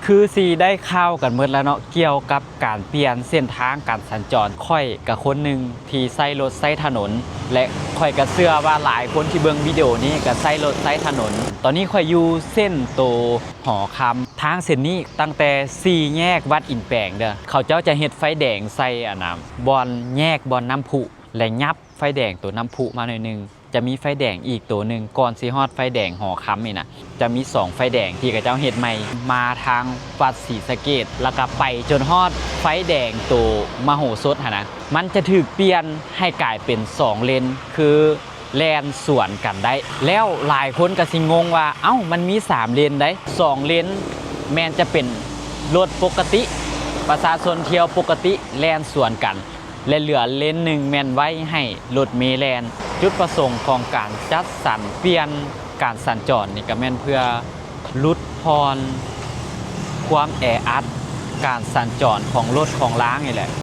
คือสีได้ข้าวกันเมื่อแล้วเนาะเกี่ยวกับการเปลี่ยนเส้นทางการสัญจรค่อยกับคนหนึ่งที่ใช้รถใช้ถนนและค่อยกับเสื้อว่าหลายคนที่เบิ่งวิดีโอนี้ก็ใช้รถใช้ถนนตอนนี้ค่อยอยู่เส้นโตหอคำทางเส้นนี้ตั้งแต่4แยกวัดอินแปลงเด้อเขาเจ้าจะเฮ็ดไฟแดงใส่บอนแยกบอนน้ำพุและยับไฟแดงตัวน้ำพุมาหน่อยนึงจะมีไฟแดงอีกตัวหนึ่งก่อนสิฮอดไฟแดงหอคำนี่นะจะมี2ไฟแดงที่กระเจ้าเฮ็ดใหม่มาทางวัดศรีสะเกษแล้วก็ไปจนฮอดไฟแดงตัวมโหสถนะมันจะถูกเปลี่ยนให้กลายเป็น2เลนคือแลนสวนกันได้แล้วหลายคนก็สิงงว่าเอ้ามันมี3เลนได้2เลนแม่นจะเป็นรถปกติประชาชนเที่ยวปกติแลนสวนกันและเหลือเลนหนึ่งแม่นไว้ให้รถเมล์แลนจุดประสงค์ของการจัดสรรเปลี่ยนการสัญจรนี่ก็แม่นเพื่อลดพรความแออัดการสัญจรของรถของล้างนี่แหละ